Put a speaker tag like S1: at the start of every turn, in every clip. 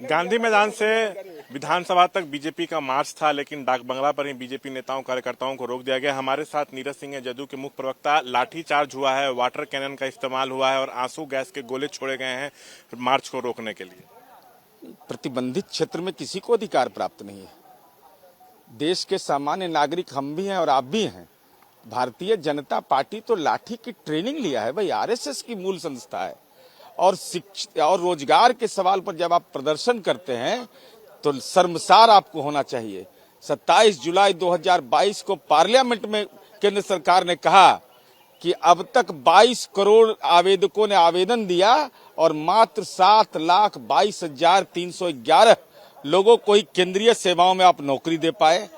S1: गांधी मैदान से विधानसभा तक बीजेपी का मार्च था, लेकिन डाक बंगला पर ही बीजेपी नेताओं कार्यकर्ताओं को रोक दिया गया। हमारे साथ नीरज सिंह है, जदयू के मुख्य प्रवक्ता। लाठीचार्ज हुआ है, वाटर कैनन का इस्तेमाल हुआ है और आंसू गैस के गोले छोड़े गए हैं मार्च को रोकने के लिए।
S2: प्रतिबंधित क्षेत्र में किसी को अधिकार प्राप्त नहीं है। देश के सामान्य नागरिक हम भी हैं और आप भी हैं। भारतीय जनता पार्टी तो लाठी की ट्रेनिंग लिया है भाई, आरएसएस की मूल संस्था है। और शिक्षा और रोजगार के सवाल पर जब आप प्रदर्शन करते हैं तो शर्मसार आपको होना चाहिए। 27 जुलाई 2022 को पार्लियामेंट में केंद्र सरकार ने कहा कि अब तक 22 करोड़ आवेदकों ने आवेदन दिया और मात्र 7,22,311 लोगों को ही केंद्रीय सेवाओं में आप नौकरी दे पाए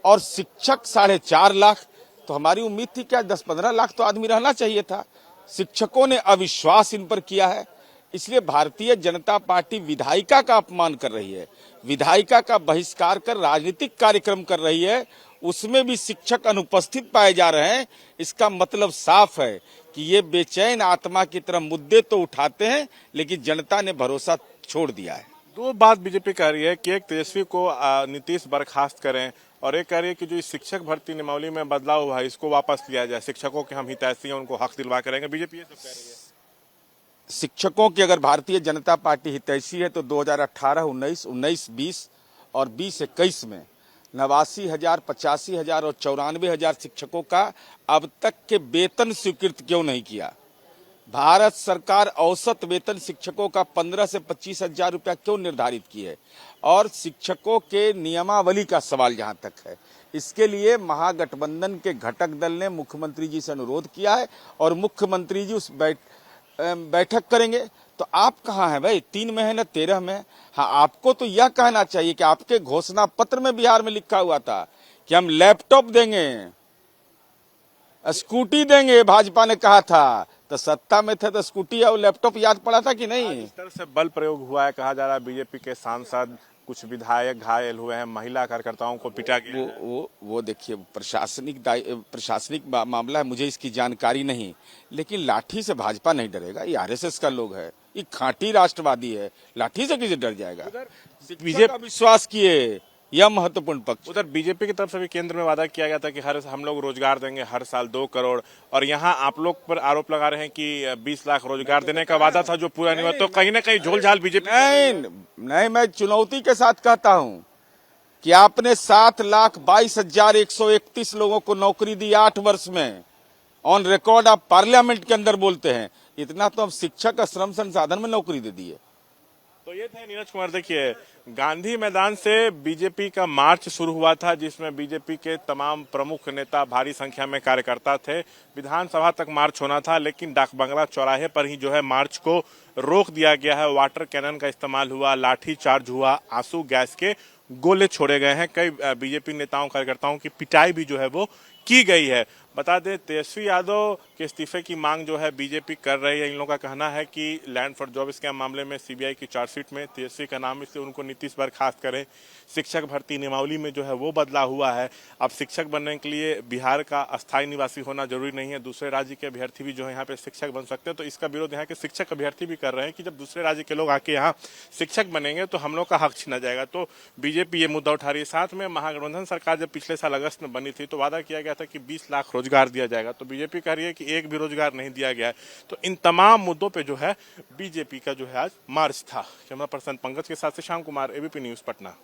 S2: और शिक्षक 4.5 लाख। तो हमारी उम्मीद थी क्या 10-15 लाख तो आदमी रहना चाहिए था। शिक्षकों ने अविश्वास इन पर किया है, इसलिए भारतीय जनता पार्टी विधायिका का अपमान कर रही है, विधायिका का बहिष्कार कर राजनीतिक कार्यक्रम कर रही है। उसमें भी शिक्षक अनुपस्थित पाए जा रहे हैं। इसका मतलब साफ है कि ये बेचैन आत्मा की तरह मुद्दे तो उठाते हैं, लेकिन जनता ने भरोसा छोड़ दिया है।
S1: दो बात बीजेपी कह रही है कि एक तेजस्वी को नीतीश बर्खास्त करें और एक कह रही है कि जो इस शिक्षक भर्ती नियमावली में बदलाव हुआ है इसको वापस लिया जाए। शिक्षकों के हम हितैषी हैं, उनको हक दिलवा करेंगे। बीजेपी ये सब कह रही है।
S2: शिक्षकों की अगर भारतीय जनता पार्टी हितैषी है तो 2018, 19, 19-20 और 20-21 में 89,000, 85,000 और 94,000 शिक्षकों का अब तक के वेतन स्वीकृत क्यों नहीं किया? भारत सरकार औसत वेतन शिक्षकों का 15 से 25,000 रुपया क्यों निर्धारित की है? और शिक्षकों के नियमावली का सवाल जहां तक है, इसके लिए महागठबंधन के घटक दल ने मुख्यमंत्री जी से अनुरोध किया है और मुख्यमंत्री जी उस बैठक करेंगे। तो आप कहाँ हैं भाई? 3 में है ना 13 में? हाँ, आपको तो यह कहना चाहिए कि आपके घोषणा पत्र में बिहार में लिखा हुआ था कि हम लैपटॉप देंगे, स्कूटी देंगे। भाजपा ने कहा था, तो सत्ता में थे तो स्कूटी और लैपटॉप याद पड़ा था कि नहीं?
S1: इस तरह से बल प्रयोग हुआ है, कहा जा रहा है बीजेपी के सांसद, कुछ विधायक घायल हुए हैं, महिला कार्यकर्ताओं को पिटा गया।
S2: वो देखिए प्रशासनिक मामला है, मुझे इसकी जानकारी नहीं। लेकिन लाठी से भाजपा नहीं डरेगा, ये आरएसएस का लोग है, ये खांटी राष्ट्रवादी है। लाठी से किसे डर जाएगा? बीजेपी का विश्वास किए, यह महत्वपूर्ण पक्ष।
S1: उधर बीजेपी की तरफ से भी केंद्र में वादा किया गया था कि हम लोग रोजगार देंगे हर साल 2 करोड़, और यहाँ आप लोग पर आरोप लगा रहे हैं कि 20 लाख रोजगार देने का वादा था जो पूरा नहीं हुआ। तो कहीं ना कहीं झोलझाल बीजेपी
S2: नहीं, मैं चुनौती के साथ कहता हूं कि आपने 7,22,131 लोगों को नौकरी दी 8 वर्ष में। ऑन रिकॉर्ड आप पार्लियामेंट के अंदर बोलते हैं। इतना तो हम शिक्षक और श्रम संसाधन में नौकरी दे दिए।
S1: तो ये थे नीरज कुमार। देखिए, गांधी मैदान से बीजेपी का मार्च शुरू हुआ था, जिसमें बीजेपी के तमाम प्रमुख नेता, भारी संख्या में कार्यकर्ता थे। विधानसभा तक मार्च होना था, लेकिन डाक बंगला चौराहे पर ही जो है मार्च को रोक दिया गया है। वाटर कैनन का इस्तेमाल हुआ, लाठी चार्ज हुआ, आंसू गैस के गोले छोड़े गए हैं। कई बीजेपी नेताओं कार्यकर्ताओं की पिटाई भी जो है वो की गई है। बता दें, तेजस्वी यादव के इस्तीफे की मांग जो है बीजेपी कर रही है। इन लोगों का कहना है कि लैंड फॉर जॉब स्कैम मामले में सीबीआई की चार्जशीट में तेजस्वी का नाम, इसलिए उनको नीतीश बर्खास्त करें। शिक्षक भर्ती नियमावली में जो है वो बदला हुआ है। अब शिक्षक बनने के लिए बिहार का अस्थायी निवासी होना जरूरी नहीं है, दूसरे राज्य के अभ्यर्थी भी जो है यहाँ पे शिक्षक बन सकते हैं। तो इसका विरोध यहाँ के शिक्षक अभ्यर्थी भी कर रहे हैं कि जब दूसरे राज्य के लोग आके यहाँ शिक्षक बनेंगे तो हम लोग का हक छीना जाएगा। तो बीजेपी ये मुद्दा उठा रही है। साथ में महागठबंधन सरकार जब पिछले साल अगस्त में बनी थी तो वादा किया गया था कि 20 लाख रोजगार दिया जाएगा। तो बीजेपी कह रही है कि एक भी रोजगार नहीं दिया गया है। तो इन तमाम मुद्दों पे जो है बीजेपी का जो है आज मार्च था। कैमरा पर्सन पंकज के साथ से श्याम कुमार, एबीपी न्यूज, पटना।